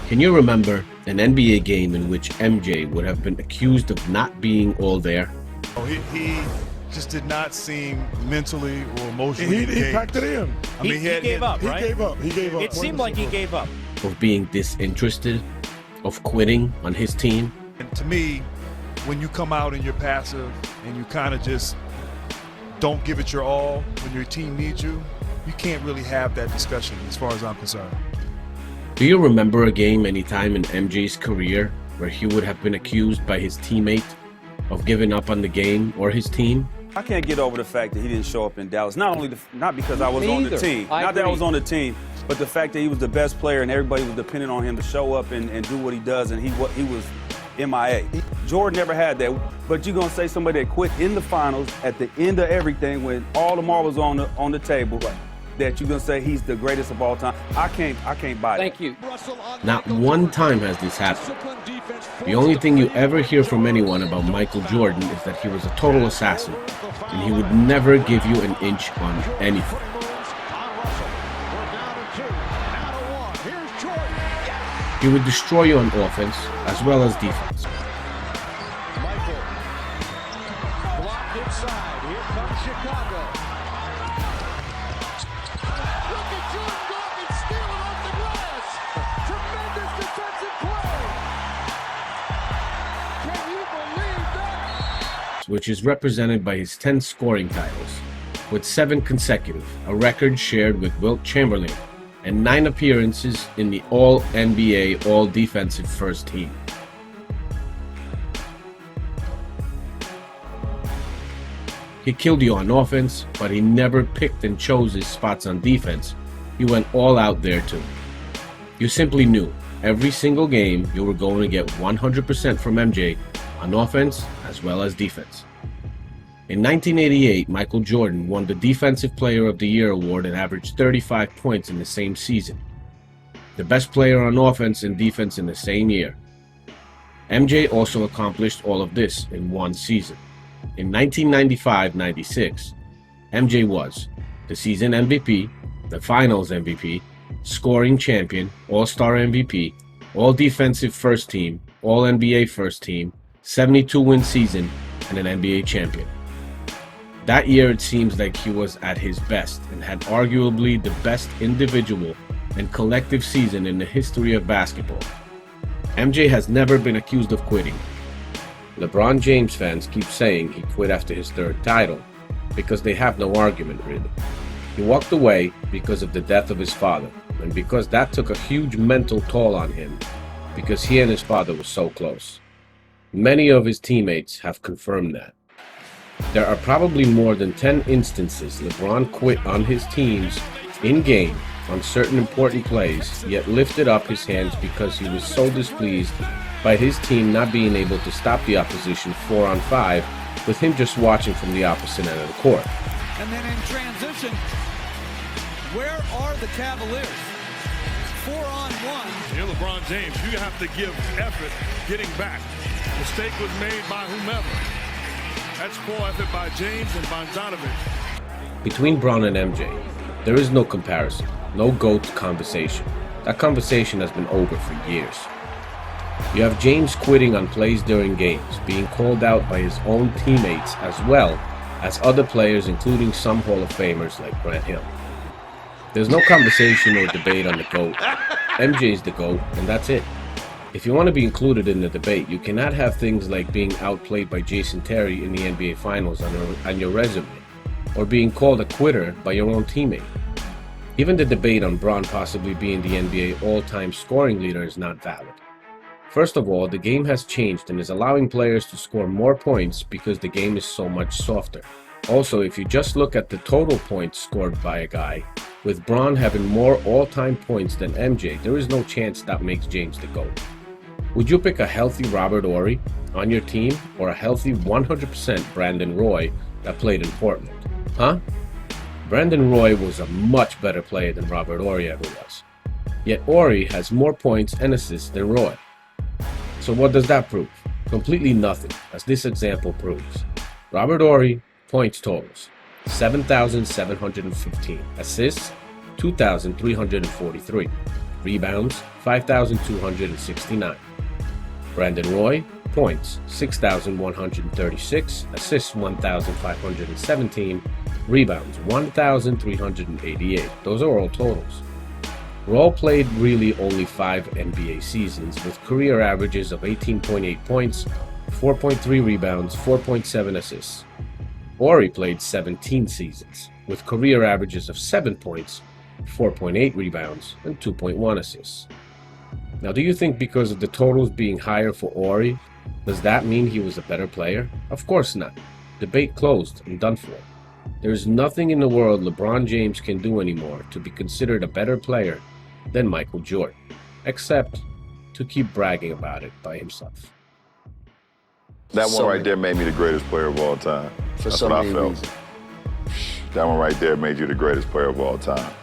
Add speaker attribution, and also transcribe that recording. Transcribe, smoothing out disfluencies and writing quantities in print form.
Speaker 1: Can you remember an NBA game in which MJ would have been accused of not being all there?
Speaker 2: He just did not seem mentally or emotionally engaged.
Speaker 3: He packed it in.
Speaker 2: I mean,
Speaker 4: he gave up, right?
Speaker 3: He gave up.
Speaker 4: It seemed like he gave up.
Speaker 1: Of being disinterested? Of quitting on his team?
Speaker 2: And to me, when you come out and you're passive and you kind of just don't give it your all when your team needs you, you can't really have that discussion as far as I'm concerned.
Speaker 1: Do you remember a game anytime in MJ's career where he would have been accused by his teammate of giving up on the game or his team?
Speaker 5: I can't get over the fact that he didn't show up in Dallas. Not because I was on the team. Not that I was on the team, but the fact that he was the best player and everybody was depending on him to show up and do what he does, and he was MIA. Jordan never had that. But you're gonna say somebody that quit in the finals at the end of everything when all the marbles on the table, that you're gonna say he's the greatest of all time. I can't buy that.
Speaker 4: Thank you.
Speaker 1: Not one time has this happened. The only thing you ever hear from anyone about Michael Jordan is that he was a total assassin, and he would never give you an inch on anything. He would destroy you on offense as well as defense.
Speaker 6: Michael, blocked inside. Here comes Chicago. Look at Jordan Gorman stealing off the glass. Tremendous defensive play. Can you believe that?
Speaker 1: Which is represented by his 10 scoring titles, with 7 consecutive, a record shared with Wilt Chamberlain, and 9 appearances in the All-NBA All-Defensive First Team. He killed you on offense, but he never picked and chose his spots on defense. He went all out there too. You simply knew every single game you were going to get 100% from MJ on offense as well as defense. In 1988, Michael Jordan won the Defensive Player of the Year award and averaged 35 points in the same season. The best player on offense and defense in the same year. MJ also accomplished all of this in one season. In 1995-96, MJ was the season MVP, the finals MVP, scoring champion, All-Star MVP, All-Defensive First Team, All-NBA First Team, 72-win season, and an NBA champion. That year, it seems like he was at his best and had arguably the best individual and collective season in the history of basketball. MJ has never been accused of quitting. LeBron James fans keep saying he quit after his 3rd title because they have no argument, really. He walked away because of the death of his father, and because that took a huge mental toll on him because he and his father were so close. Many of his teammates have confirmed that. There are probably more than 10 instances LeBron quit on his teams in-game on certain important plays, yet lifted up his hands because he was so displeased by his team not being able to stop the opposition 4-on-5, with him just watching from the opposite end of the court.
Speaker 7: And then in transition, where are the Cavaliers? 4-on-1.
Speaker 8: Here, LeBron James, you have to give effort getting back. Mistake was made by whomever. That's poor effort by James and Bogdanovic.
Speaker 1: Between Bron and MJ, there is no comparison, no GOAT conversation. That conversation has been over for years. You have James quitting on plays during games, being called out by his own teammates as well as other players, including some Hall of Famers like Grant Hill. There's no conversation or debate on the GOAT. MJ's the GOAT, and that's it. If you want to be included in the debate, you cannot have things like being outplayed by Jason Terry in the NBA Finals on your resume, or being called a quitter by your own teammate. Even the debate on Bron possibly being the NBA all-time scoring leader is not valid. First of all, the game has changed and is allowing players to score more points because the game is so much softer. Also, if you just look at the total points scored by a guy, with Bron having more all-time points than MJ, there is no chance that makes James the GOAT. Would you pick a healthy Robert Horry on your team or a healthy 100% Brandon Roy that played in Portland? Huh? Brandon Roy was a much better player than Robert Horry ever was. Yet Horry has more points and assists than Roy. So what does that prove? Completely nothing, as this example proves. Robert Horry, points totals, 7,715. Assists, 2,343. Rebounds, 5,269. Brandon Roy, points, 6,136. Assists, 1,517. Rebounds, 1,388. Those are all totals. Roy played really only 5 NBA seasons with career averages of 18.8 points, 4.3 rebounds, 4.7 assists. Horry played 17 seasons with career averages of 7 points, 4.8 rebounds, and 2.1 assists. Now, do you think because of the totals being higher for Horry, does that mean he was a better player? Of course not. Debate closed and done for. There is nothing in the world LeBron James can do anymore to be considered a better player than Michael Jordan, except to keep bragging about it by himself.
Speaker 3: That one right there made me the greatest player of all time. That's what I felt. That one right there made you the greatest player of all time.